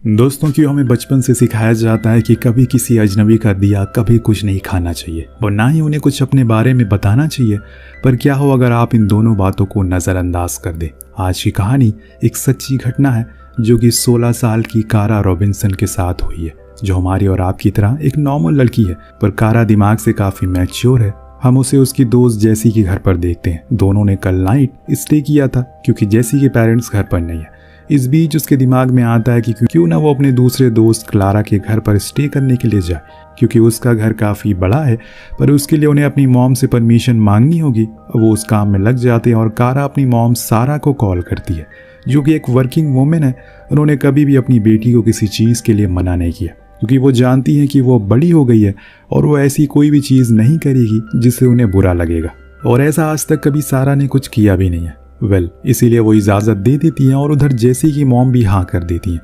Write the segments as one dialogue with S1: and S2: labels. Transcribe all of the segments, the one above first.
S1: दोस्तों क्यों हमें बचपन से सिखाया जाता है कि कभी किसी अजनबी का दिया कभी कुछ नहीं खाना चाहिए और ना ही उन्हें कुछ अपने बारे में बताना चाहिए। पर क्या हो अगर आप इन दोनों बातों को नज़रअंदाज कर दें। आज की कहानी एक सच्ची घटना है जो कि 16 साल की कारा रॉबिन्सन के साथ हुई है, जो हमारी और आपकी तरह एक नॉर्मल लड़की है, पर कारा दिमाग से काफ़ी मैच्योर है। हम उसे उसकी दोस्त जेसी के घर पर देखते हैं। दोनों ने कल नाइट स्टे किया था क्योंकि जेसी के पेरेंट्स घर पर नहीं है। इस बीच उसके दिमाग में आता है कि क्यों ना वो अपने दूसरे दोस्त क्लारा के घर पर स्टे करने के लिए जाए, क्योंकि उसका घर काफ़ी बड़ा है, पर उसके लिए उन्हें अपनी मॉम से परमिशन मांगनी होगी। वो उस काम में लग जाते हैं और कारा अपनी मॉम सारा को कॉल करती है, जो कि एक वर्किंग वुमेन है। उन्होंने कभी भी अपनी बेटी को किसी चीज़ के लिए मना नहीं किया, क्योंकि वो जानती है कि वो बड़ी हो गई है और वो ऐसी कोई भी चीज़ नहीं करेगी जिससे उन्हें बुरा लगेगा। और ऐसा आज तक कभी सारा ने कुछ किया भी नहीं है। इसीलिए वो इजाज़त दे देती हैं और उधर जेसी की मॉम भी हाँ कर देती हैं।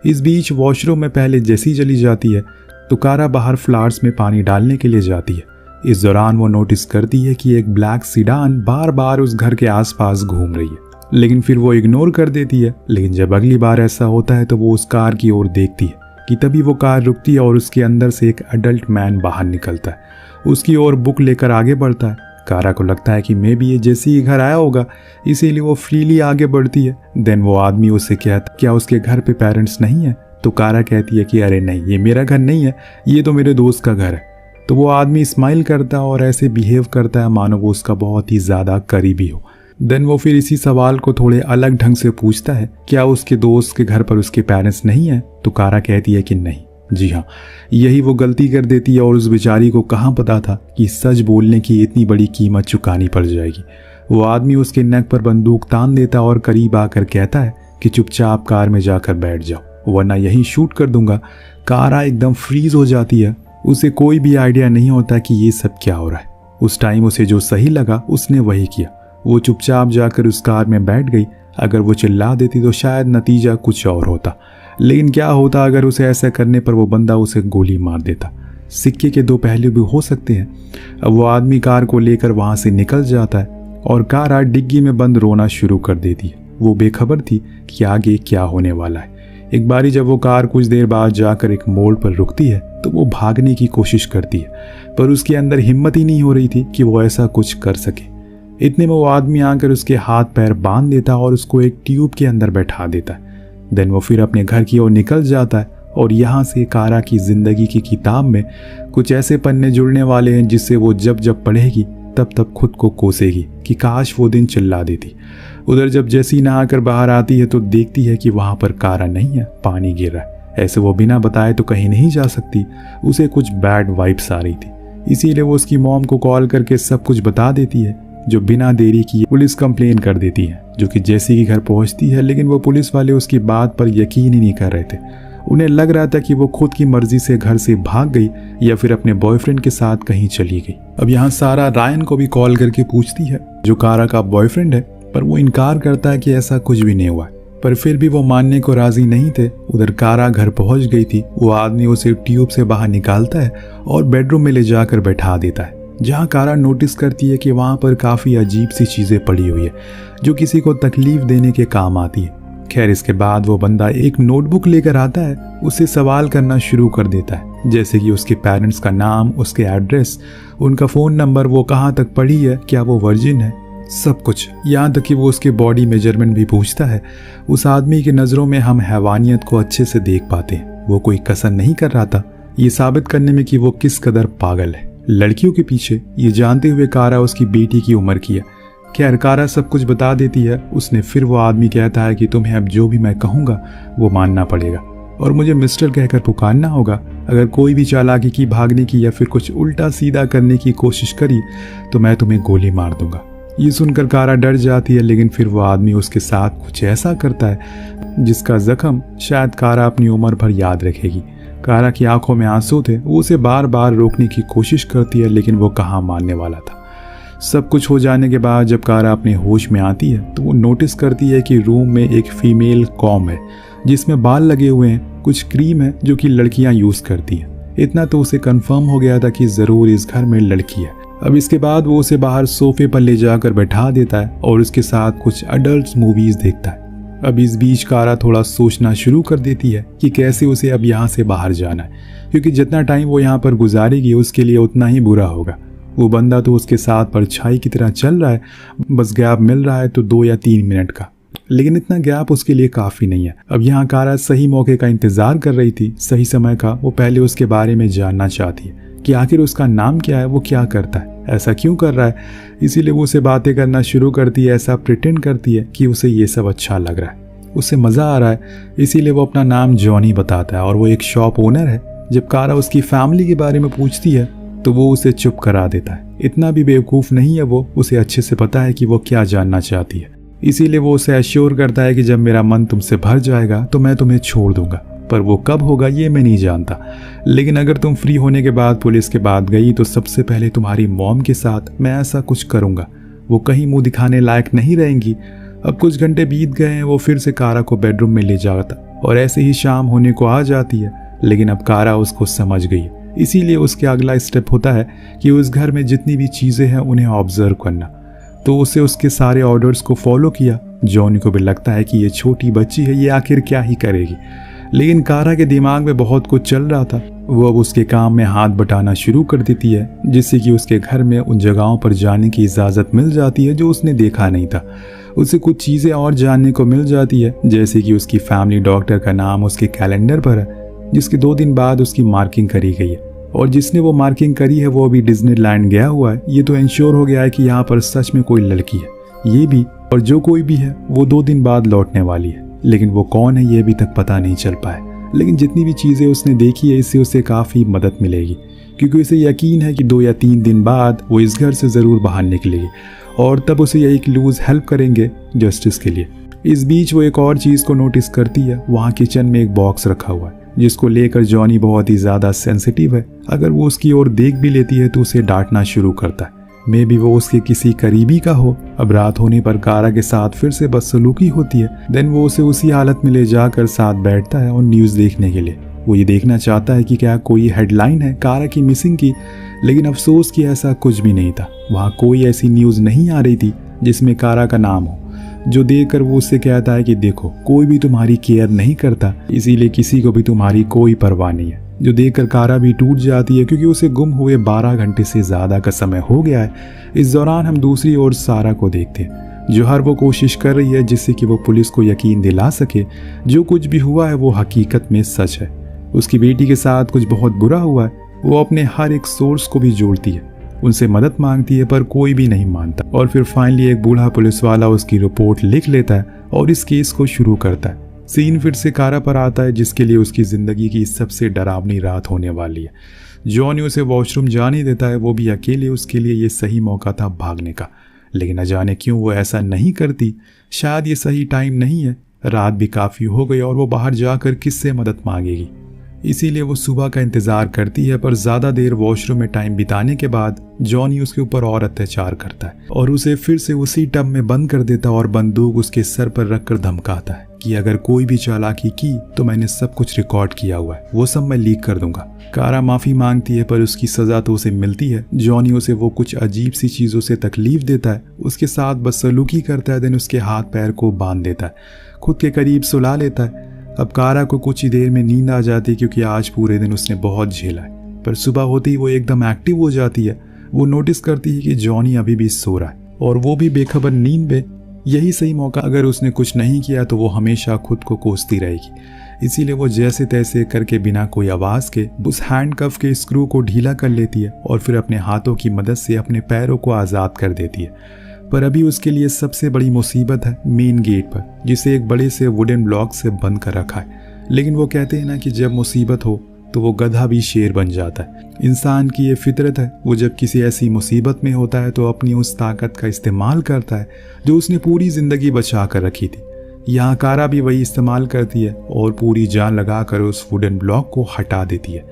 S1: इस बीच वॉशरूम में पहले जेसी चली जाती है तो कारा बाहर फ्लावर्स में पानी डालने के लिए जाती है। इस दौरान वो नोटिस करती है कि एक ब्लैक सीडान बार बार उस घर के आसपास घूम रही है, लेकिन फिर वो इग्नोर कर देती है। लेकिन जब अगली बार ऐसा होता है तो वो उस कार की ओर देखती है कि तभी वो कार रुकती है और उसके अंदर से एक अडल्ट मैन बाहर निकलता है। उसकी ओर बुक लेकर आगे बढ़ता है। कारा को लगता है कि मे भी ये जेसी के घर आया होगा, इसीलिए वो फ्रीली आगे बढ़ती है। देन वो आदमी उससे कहता क्या उसके घर पे पेरेंट्स नहीं है, तो कारा कहती है कि अरे नहीं, ये मेरा घर नहीं है, ये तो मेरे दोस्त का घर है। तो वो आदमी स्माइल करता है और ऐसे बिहेव करता है मानो वो उसका बहुत ही ज़्यादा करीबी हो। देन वो फिर इसी सवाल को थोड़े अलग ढंग से पूछता है, क्या उसके दोस्त के घर पर उसके पेरेंट्स नहीं है, तो कारा कहती है कि नहीं। जी हाँ, यही वो गलती कर देती है और उस बेचारी को कहाँ पता था कि सच बोलने की इतनी बड़ी कीमत चुकानी पड़ जाएगी। वो आदमी उसके नेक पर बंदूक तान देता और करीब आकर कहता है कि चुपचाप कार में जाकर बैठ जाओ वरना यहीं शूट कर दूंगा। कारा एकदम फ्रीज हो जाती है। उसे कोई भी आइडिया नहीं होता कि ये सब क्या हो रहा है। उस टाइम उसे जो सही लगा उसने वही किया। वो चुपचाप जाकर उस कार में बैठ गई। अगर वो चिल्ला देती तो शायद नतीजा कुछ और होता, लेकिन क्या होता अगर उसे ऐसा करने पर वो बंदा उसे गोली मार देता। सिक्के के दो पहलू भी हो सकते हैं। अब वो आदमी कार को लेकर वहां से निकल जाता है और कारा डिग्गी में बंद रोना शुरू कर देती है। वो बेखबर थी कि आगे क्या होने वाला है। एक बारी जब वो कार कुछ देर बाद जाकर एक मोड़ पर रुकती है तो वो भागने की कोशिश करती है, पर उसके अंदर हिम्मत ही नहीं हो रही थी कि वो ऐसा कुछ कर सके। इतने में वो आदमी आकर उसके हाथ पैर बांध देता और उसको एक ट्यूब के अंदर बैठा देता है। देन वो फिर अपने घर की ओर निकल जाता है और यहाँ से कारा की जिंदगी की किताब में कुछ ऐसे पन्ने जुड़ने वाले हैं जिससे वो जब जब पढ़ेगी तब तब खुद को कोसेगी कि काश वो दिन चिल्ला देती। उधर जब जेसी नहाकर बाहर आती है तो देखती है कि वहाँ पर कारा नहीं है, पानी गिर रहा है। ऐसे वो बिना बताए तो कहीं नहीं जा सकती। उसे कुछ बैड वाइब्स आ रही थी, इसीलिए वो उसकी मॉम को कॉल करके सब कुछ बता देती है, जो बिना देरी किए पुलिस कंप्लेन कर देती है, जो कि जेसी के घर पहुंचती है। लेकिन वो पुलिस वाले उसकी बात पर यकीन ही नहीं कर रहे थे। उन्हें लग रहा था कि वो खुद की मर्जी से घर से भाग गई या फिर अपने बॉयफ्रेंड के साथ कहीं चली गई। अब यहाँ सारा रायन को भी कॉल करके पूछती है, जो कारा का बॉयफ्रेंड है, पर वो इनकार करता है कि ऐसा कुछ भी नहीं हुआ। पर फिर भी वो मानने को राजी नहीं थे। उधर कारा घर पहुंच गई थी। वो आदमी उसे ट्यूब से बाहर निकालता है और बेडरूम में ले जाकर बैठा देता है, जहाँ कारा नोटिस करती है कि वहाँ पर काफ़ी अजीब सी चीज़ें पड़ी हुई है जो किसी को तकलीफ देने के काम आती है। खैर इसके बाद वो बंदा एक नोटबुक लेकर आता है, उससे सवाल करना शुरू कर देता है, जैसे कि उसके पेरेंट्स का नाम, उसके एड्रेस, उनका फ़ोन नंबर, वो कहाँ तक पढ़ी है, क्या वो वर्जिन है, सब कुछ। यहाँ तक कि वो उसके बॉडी मेजरमेंट भी पूछता है। उस आदमी की नज़रों में हम हैवानियत को अच्छे से देख पाते हैं। वो कोई कसर नहीं कर रहा था ये साबित करने में कि वो किस कदर पागल है लड़कियों के पीछे, ये जानते हुए कारा उसकी बेटी की उम्र की है। खैर कारा सब कुछ बता देती है। उसने फिर वो आदमी कहता है कि तुम्हें अब जो भी मैं कहूँगा वो मानना पड़ेगा और मुझे मिस्टर कहकर पुकारना होगा। अगर कोई भी चालाकी की, भागने की या फिर कुछ उल्टा सीधा करने की कोशिश करी तो मैं तुम्हें गोली मार दूंगा। ये सुनकर कारा डर जाती है, लेकिन फिर वो आदमी उसके साथ कुछ ऐसा करता है जिसका जख्म शायद कारा अपनी उम्र भर याद रखेगी। कारा की आंखों में आंसू थे। वो उसे बार बार रोकने की कोशिश करती है, लेकिन वो कहाँ मानने वाला था। सब कुछ हो जाने के बाद जब कारा अपने होश में आती है तो वो नोटिस करती है कि रूम में एक फीमेल कॉम है जिसमें बाल लगे हुए हैं। कुछ क्रीम है जो कि लड़कियां यूज़ करती हैं। इतना तो उसे कंफर्म हो गया था कि ज़रूर इस घर में लड़की है। अब इसके बाद वो उसे बाहर सोफे पर ले जाकर बैठा देता है और उसके साथ कुछ अडल्ट मूवीज़ देखता है। अब इस बीच कारा थोड़ा सोचना शुरू कर देती है कि कैसे उसे अब यहाँ से बाहर जाना है, क्योंकि जितना टाइम वो यहाँ पर गुजारेगी उसके लिए उतना ही बुरा होगा। वो बंदा तो उसके साथ परछाई की तरह चल रहा है, बस गैप मिल रहा है तो 2 या 3 मिनट का, लेकिन इतना गैप उसके लिए काफ़ी नहीं है। अब यहाँ कारा सही मौके का इंतज़ार कर रही थी, सही समय का। वो पहले उसके बारे में जानना चाहती है कि आखिर उसका नाम क्या है, वो क्या करता है, ऐसा क्यों कर रहा है। इसीलिए वो उसे बातें करना शुरू करती है, ऐसा प्रिटेंड करती है कि उसे ये सब अच्छा लग रहा है, उसे मज़ा आ रहा है। इसीलिए वो अपना नाम जॉनी बताता है और वो एक शॉप ओनर है। जब कारा उसकी फैमिली के बारे में पूछती है तो वो उसे चुप करा देता है। इतना भी बेवकूफ़ नहीं है वो, उसे अच्छे से पता है कि वो क्या जानना चाहती है। इसीलिए वो उसे एश्योर करता है कि जब मेरा मन तुमसे भर जाएगा तो मैं तुम्हें छोड़ दूंगा, पर वो कब होगा ये मैं नहीं जानता। लेकिन अगर तुम फ्री होने के बाद पुलिस के बाद गई तो सबसे पहले तुम्हारी मॉम के साथ मैं ऐसा कुछ करूंगा। वो कहीं मुंह दिखाने लायक नहीं रहेंगी। अब कुछ घंटे बीत गए हैं। वो फिर से कारा को बेडरूम में ले जाता और ऐसे ही शाम होने को आ जाती है, लेकिन अब कारा उसको समझ गई है। इसीलिए उसके अगला स्टेप होता है कि उस घर में जितनी भी चीज़ें हैं उन्हें ऑब्जर्व करना। तो उसे उसके सारे ऑर्डर्स को फॉलो किया। जॉनी को भी लगता है कि ये छोटी बच्ची है, ये आखिर क्या ही करेगी, लेकिन कारा के दिमाग में बहुत कुछ चल रहा था। वो अब उसके काम में हाथ बटाना शुरू कर देती है, जिससे कि उसके घर में उन जगहों पर जाने की इजाज़त मिल जाती है जो उसने देखा नहीं था। उसे कुछ चीज़ें और जानने को मिल जाती है, जैसे कि उसकी फैमिली डॉक्टर का नाम उसके कैलेंडर पर है, जिसके 2 दिन बाद उसकी मार्किंग करी गई है, और जिसने वो मार्किंग करी है वो अभी डिज्नीलैंड गया हुआ है। ये तो इंश्योर हो गया है कि यहाँ पर सच में कोई लड़की है। ये भी और जो कोई भी है वो 2 दिन बाद लौटने वाली है, लेकिन वो कौन है ये अभी तक पता नहीं चल पाया। लेकिन जितनी भी चीज़ें उसने देखी है इससे उसे काफ़ी मदद मिलेगी, क्योंकि उसे यकीन है कि 2 या 3 दिन बाद वो इस घर से ज़रूर बाहर निकलेगी, और तब उसे यही क्लूज हेल्प करेंगे जस्टिस के लिए। इस बीच वो एक और चीज़ को नोटिस करती है। वहाँ किचन में एक बॉक्स रखा हुआ है, जिसको लेकर जॉनी बहुत ही ज़्यादा सेंसिटिव है। अगर वो उसकी ओर देख भी लेती है तो उसे डांटना शुरू करता है। मे बी वो उसके किसी करीबी का हो। अब रात होने पर कारा के साथ फिर से बदसलूकी होती है। देन वो उसे उसी हालत में ले जाकर साथ बैठता है और न्यूज़ देखने के लिए। वो ये देखना चाहता है कि क्या कोई हेडलाइन है कारा की मिसिंग की, लेकिन अफसोस कि ऐसा कुछ भी नहीं था। वहाँ कोई ऐसी न्यूज़ नहीं आ रही थी जिसमें कारा का नाम हो, जो देखकर वो उससे कहता है कि देखो कोई भी तुम्हारी केयर नहीं करता, इसीलिए किसी को भी तुम्हारी कोई परवाह नहीं है। जो देखकर कारा भी टूट जाती है, क्योंकि उसे गुम हुए 12 घंटे से ज़्यादा का समय हो गया है। इस दौरान हम दूसरी ओर सारा को देखते हैं, जो हर वो कोशिश कर रही है जिससे कि वो पुलिस को यकीन दिला सके जो कुछ भी हुआ है वो हकीकत में सच है। उसकी बेटी के साथ कुछ बहुत बुरा हुआ है। वो अपने हर एक सोर्स को भी जोड़ती है, उनसे मदद मांगती है, पर कोई भी नहीं मानता। और फिर फाइनली एक बूढ़ा पुलिस वाला उसकी रिपोर्ट लिख लेता है और इस केस को शुरू करता है। सीन फिर से कारा पर आता है, जिसके लिए उसकी ज़िंदगी की सबसे डरावनी रात होने वाली है। जॉनी उसे वॉशरूम जाने देता है, वो भी अकेले। उसके लिए ये सही मौका था भागने का, लेकिन न जाने क्यों वो ऐसा नहीं करती। शायद ये सही टाइम नहीं है, रात भी काफ़ी हो गई और वो बाहर जाकर किससे मदद मांगेगी। इसीलिए वो सुबह का इंतज़ार करती है, पर ज़्यादा देर वॉशरूम में टाइम बिताने के बाद जॉनी उसके ऊपर और अत्याचार करता है और उसे फिर से उसी टब में बंद कर देता और बंदूक उसके सर पर रखकर धमकाता है कि अगर कोई भी चालाकी की तो मैंने सब कुछ रिकॉर्ड किया हुआ है, वो सब मैं लीक कर दूंगा। कारा माफ़ी मांगती है, पर उसकी सज़ा तो उसे मिलती है। जॉनी उसे वो कुछ अजीब सी चीज़ों से तकलीफ देता है, उसके साथ बदसलूकी करता है, देन उसके हाथ पैर को बांध देता है, खुद के करीब सुला लेता है। अब कारा को कुछ ही देर में नींद आ जाती है, क्योंकि आज पूरे दिन उसने बहुत झेला है। पर सुबह होते ही वो एकदम एक्टिव हो जाती है। वो नोटिस करती है कि जॉनी अभी भी सो रहा है और वो भी बेखबर नींद में। यही सही मौका, अगर उसने कुछ नहीं किया तो वो हमेशा खुद को कोसती रहेगी। इसीलिए वो जैसे तैसे करके बिना कोई आवाज़ के उस हैंडकफ के स्क्रू को ढीला कर लेती है और फिर अपने हाथों की मदद से अपने पैरों को आज़ाद कर देती है। पर अभी उसके लिए सबसे बड़ी मुसीबत है मेन गेट पर, जिसे एक बड़े से वुडन ब्लॉक से बंद कर रखा है। लेकिन वो कहते हैं ना कि जब मुसीबत हो तो वो गधा भी शेर बन जाता है। इंसान की ये फितरत है, वो जब किसी ऐसी मुसीबत में होता है तो अपनी उस ताकत का इस्तेमाल करता है जो उसने पूरी ज़िंदगी बचा कर रखी थी। यहाँ कारा भी वही इस्तेमाल करती है और पूरी जान लगाकर उस वुडन ब्लॉक को हटा देती है,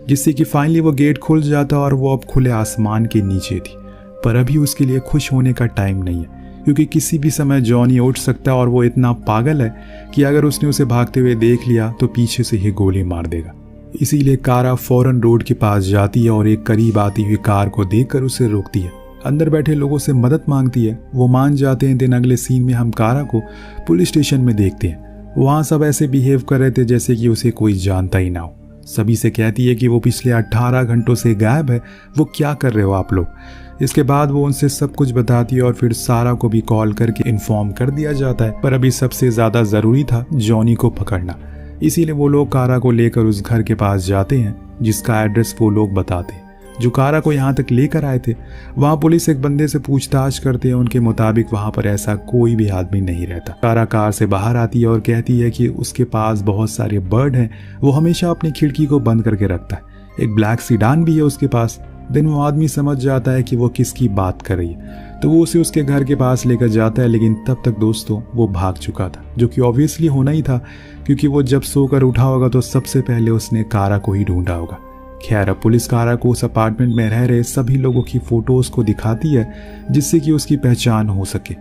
S1: जिससे कि फाइनली वो गेट खुल जाता और वो अब खुले आसमान के नीचे थी। पर अभी उसके लिए खुश होने का टाइम नहीं है, क्योंकि किसी भी समय जॉनी उठ सकता है और वो इतना पागल है कि अगर उसने उसे भागते हुए देख लिया तो पीछे से ही गोली मार देगा। इसीलिए कारा फौरन रोड के पास जाती है और एक करीब आती हुई कार को देखकर उसे रोकती है। अंदर बैठे लोगों से मदद मांगती है। वो मान जाते हैं। दिन अगले सीन में हम कारा को पुलिस स्टेशन में देखते हैं। वहाँ सब ऐसे बिहेव कर रहे थे जैसे कि उसे कोई जानता ही ना हो। सभी से कहती है कि वो पिछले 18 घंटों से गायब है, वो क्या कर रहे हो आप लोग। इसके बाद वो उनसे सब कुछ बताती है और फिर सारा को भी कॉल करके इन्फॉर्म कर दिया जाता है। पर अभी सबसे ज़्यादा ज़रूरी था जॉनी को पकड़ना, इसीलिए वो लोग कारा को लेकर उस घर के पास जाते हैं जिसका एड्रेस वो लोग बताते हैं जो कारा को यहाँ तक लेकर आए थे। वहाँ पुलिस एक बंदे से पूछताछ करते हैं। उनके मुताबिक वहाँ पर ऐसा कोई भी आदमी नहीं रहता। कारा कार से बाहर आती है और कहती है कि उसके पास बहुत सारे बर्ड हैं, वो हमेशा अपनी खिड़की को बंद करके रखता है। एक ब्लैक सीडान भी है उसके पास। दिन वो आदमी समझ जाता है कि वो किसकी बात कर रही है, तो वो उसे उसके घर के पास लेकर जाता है। लेकिन तब तक दोस्तों वो भाग चुका था, जो कि ऑब्वियसली होना ही था, क्योंकि वो जब सोकर उठा होगा तो सबसे पहले उसने कारा को ही ढूंढा होगा। खैर, अब पुलिस कारा को उस अपार्टमेंट में रह रहे सभी लोगों की फोटोज को दिखाती है जिससे कि उसकी पहचान हो सके,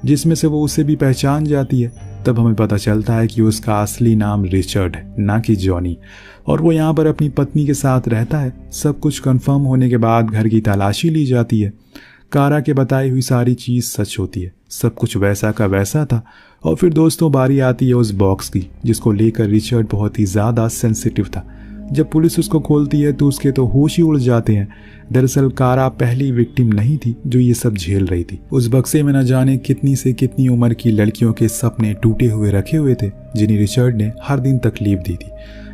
S1: जिसमें से वो उसे भी पहचान जाती है। तब हमें पता चलता है कि उसका असली नाम रिचर्ड है, ना कि जॉनी, और वो यहाँ पर अपनी पत्नी के साथ रहता है। सब कुछ कंफर्म होने के बाद घर की तलाशी ली जाती है। कारा के बताई हुई सारी चीज़ सच होती है, सब कुछ वैसा का वैसा था। और फिर दोस्तों बारी आती है उस बॉक्स की जिसको लेकर रिचर्ड बहुत ही ज़्यादा सेंसिटिव था। जब पुलिस उसको खोलती है तो उसके तो होश ही उड़ जाते हैं। दरअसल कारा पहली विक्टिम नहीं थी जो ये सब झेल रही थी। उस बक्से में न जाने कितनी से कितनी उम्र की लड़कियों के सपने टूटे हुए रखे हुए थे जिन्हें रिचर्ड ने हर दिन तकलीफ दी थी,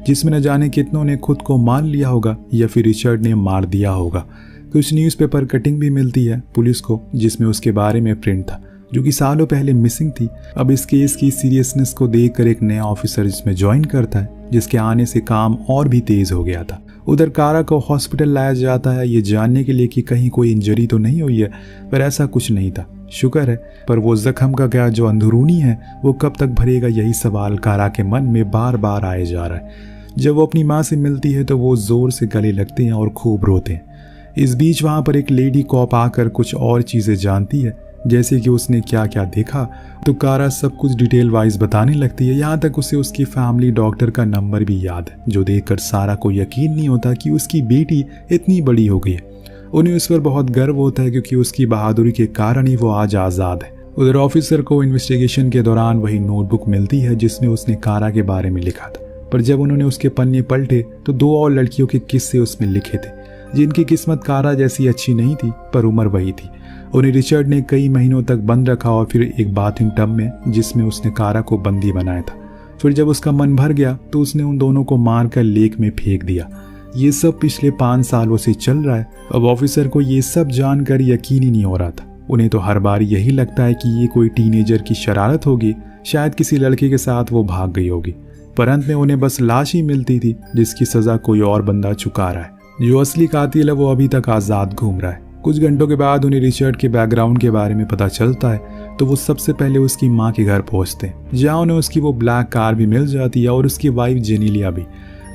S1: जिसमें न जाने कितनों ने खुद को मार लिया होगा या फिर रिचर्ड ने मार दिया होगा। कुछ न्यूज़पेपर कटिंग भी मिलती है पुलिस को जिसमें उसके बारे में प्रिंट था, जो कि सालों पहले मिसिंग थी। अब इस केस की सीरियसनेस को देखकर एक नया ऑफिसर इसमें ज्वाइन करता है, जिसके आने से काम और भी तेज हो गया था। उधर कारा को हॉस्पिटल लाया जाता है ये जानने के लिए कि कहीं कोई इंजरी तो नहीं हुई है, पर ऐसा कुछ नहीं था, शुक्र है। पर वो जख्म का क्या जो अंदरूनी है वो कब तक भरेगा, यही सवाल कारा के मन में बार बार आए जा रहा है। जब वो अपनी माँ से मिलती है तो वो जोर से गले लगते हैं और खूब रोते हैं। इस बीच वहाँ पर एक लेडी कॉप आकर कुछ और चीज़ें जानती है, जैसे कि उसने क्या क्या देखा। तो कारा सब कुछ डिटेल वाइज बताने लगती है। यहाँ तक उसे उसकी फैमिली डॉक्टर का नंबर भी याद है, जो देखकर सारा को यकीन नहीं होता कि उसकी बेटी इतनी बड़ी हो गई है। उन्हें उस पर बहुत गर्व होता है क्योंकि उसकी बहादुरी के कारण ही वो आज आज़ाद है। उधर ऑफिसर को इन्वेस्टिगेशन के दौरान वही नोटबुक मिलती है जिसमें उसने कारा के बारे में लिखा था, पर जब उन्होंने उसके पन्ने पलटे तो 2 और लड़कियों के किस्से उसमें लिखे थे जिनकी किस्मत कारा जैसी अच्छी नहीं थी, पर उम्र वही थी। उन्हें रिचर्ड ने कई महीनों तक बंद रखा और फिर एक बाथिंग टब में जिसमें उसने कारा को बंदी बनाया था। फिर जब उसका मन भर गया तो उसने उन दोनों को मारकर लेक में फेंक दिया। ये सब पिछले 5 सालों से चल रहा है। अब ऑफिसर को ये सब जानकर यकीन ही नहीं हो रहा था। उन्हें तो हर बार यही लगता है कि ये कोई टीनेजर की शरारत होगी, शायद किसी लड़के के साथ वो भाग गई होगी, पर अंत में उन्हें बस लाश ही मिलती थी जिसकी सजा कोई और बंदा चुका रहा है। जो असली कातिल है वो अभी तक आज़ाद घूम रहा है। कुछ घंटों के बाद उन्हें रिचर्ड के बैकग्राउंड के बारे में पता चलता है, तो वो सबसे पहले उसकी माँ के घर पहुंचते हैं, जहाँ उन्हें उसकी वो ब्लैक कार भी मिल जाती है और उसकी वाइफ जेनेलिया भी,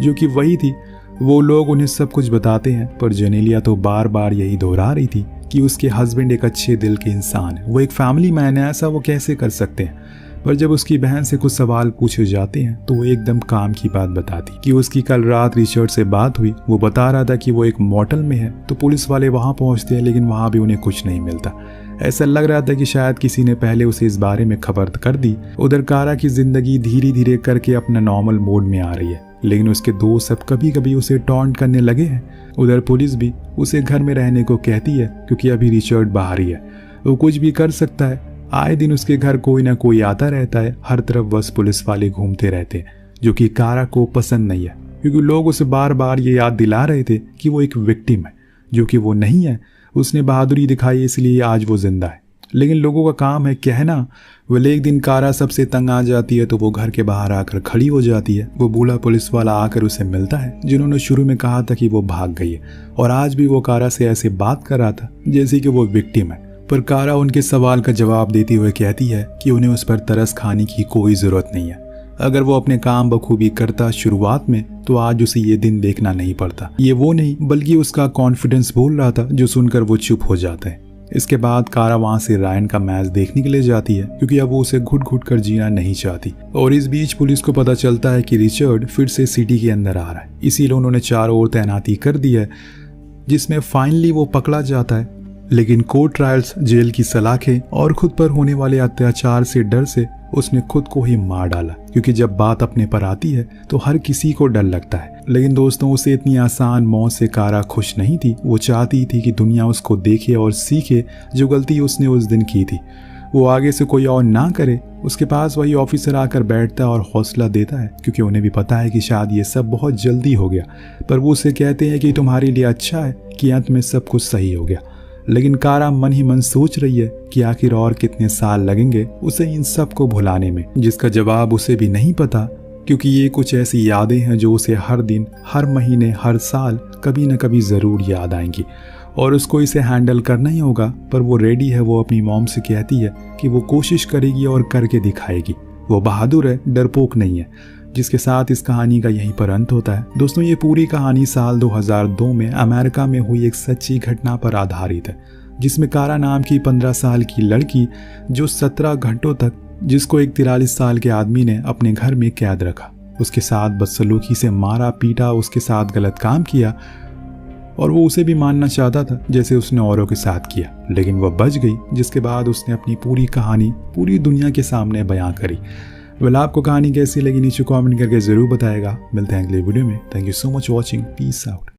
S1: जो कि वही थी। वो लोग उन्हें सब कुछ बताते हैं, पर जेनेलिया तो बार बार यही दोहरा रही थी कि उसके हस्बैंड एक अच्छे दिल के इंसान है, वो एक फैमिली मैन है, ऐसा वो कैसे कर सकते हैं। पर जब उसकी बहन से कुछ सवाल पूछे जाते हैं तो वो एकदम काम की बात बताती कि उसकी कल रात रिचर्ड से बात हुई। वो बता रहा था कि वो एक मोटल में है, तो पुलिस वाले वहाँ पहुँचते हैं, लेकिन वहाँ भी उन्हें कुछ नहीं मिलता। ऐसा लग रहा था कि शायद किसी ने पहले उसे इस बारे में खबर कर दी। उधर कारा की जिंदगी धीरे धीरे करके अपना नॉर्मल मोड में आ रही है, लेकिन उसके दोस्त सब कभी कभी उसे टॉन्ट करने लगे हैं। उधर पुलिस भी उसे घर में रहने को कहती है क्योंकि अभी रिचर्ड बाहर ही है, वो कुछ भी कर सकता है। आए दिन उसके घर कोई ना कोई आता रहता है, हर तरफ बस पुलिस वाले घूमते रहते हैं, जो कि कारा को पसंद नहीं है, क्योंकि लोग उसे बार बार ये याद दिला रहे थे कि वो एक विक्टिम है, जो कि वो नहीं है। उसने बहादुरी दिखाई इसलिए आज वो जिंदा है, लेकिन लोगों का काम है कहना। वह एक दिन कारा सबसे तंग आ जाती है तो वो घर के बाहर आकर खड़ी हो जाती है। वो बूढ़ा पुलिस वाला आकर उसे मिलता है, जिन्होंने शुरू में कहा था कि वो भाग गई है, और आज भी वो कारा से ऐसे बात कर रहा था जैसे कि वो विक्टिम है। पर कारा उनके सवाल का जवाब देते हुए कहती है कि उन्हें उस पर तरस खाने की कोई ज़रूरत नहीं है। अगर वो अपने काम बखूबी करता शुरुआत में तो आज उसे ये दिन देखना नहीं पड़ता। ये वो नहीं बल्कि उसका कॉन्फिडेंस बोल रहा था, जो सुनकर वो चुप हो जाता है। इसके बाद कारा वहाँ से रायन का मैच देखने के लिए जाती है, क्योंकि अब वो उसे घुट घुट कर जीना नहीं चाहती। और इस बीच पुलिस को पता चलता है कि रिचर्ड फिर से सिटी के अंदर आ रहा है, इसीलिए उन्होंने चारों ओर तैनाती कर दी है, जिसमें फाइनली वो पकड़ा जाता है। लेकिन कोर्ट ट्रायल्स, जेल की सलाखें और खुद पर होने वाले अत्याचार से डर से उसने खुद को ही मार डाला, क्योंकि जब बात अपने पर आती है तो हर किसी को डर लगता है। लेकिन दोस्तों, उसे इतनी आसान मौत से कारा खुश नहीं थी। वो चाहती थी कि दुनिया उसको देखे और सीखे जो गलती उसने उस दिन की थी, वो आगे से कोई और ना करे। उसके पास वही ऑफिसर आकर बैठता है और हौसला देता है, क्योंकि उन्हें भी पता है कि शायद ये सब बहुत जल्दी हो गया, पर वो उसे कहते हैं कि तुम्हारे लिए अच्छा है कि अंत में सब कुछ सही हो गया। लेकिन कारा मन ही मन सोच रही है कि आखिर और कितने साल लगेंगे उसे इन सब को भुलाने में, जिसका जवाब उसे भी नहीं पता, क्योंकि ये कुछ ऐसी यादें हैं जो उसे हर दिन, हर महीने, हर साल कभी न कभी ज़रूर याद आएंगी और उसको इसे हैंडल करना ही होगा। पर वो रेडी है। वो अपनी मॉम से कहती है कि वो कोशिश करेगी और करके दिखाएगी। वो बहादुर है, डरपोक नहीं है। जिसके साथ इस कहानी का यहीं पर अंत होता है। दोस्तों, ये पूरी कहानी साल 2002 में अमेरिका में हुई एक सच्ची घटना पर आधारित है, जिसमें कारा नाम की 15 साल की लड़की जो 17 घंटों तक, जिसको एक 43 साल के आदमी ने अपने घर में कैद रखा, उसके साथ बदसलूकी से मारा पीटा, उसके साथ गलत काम किया और वो उसे भी मानना चाहता था जैसे उसने औरों के साथ किया, लेकिन वह बच गई। जिसके बाद उसने अपनी पूरी कहानी पूरी दुनिया के सामने बयां करी। आपको कहानी कैसी लगी नीचे कमेंट करके जरूर बताएगा। मिलते हैं अगले वीडियो में। Thank you so much watching. Peace out.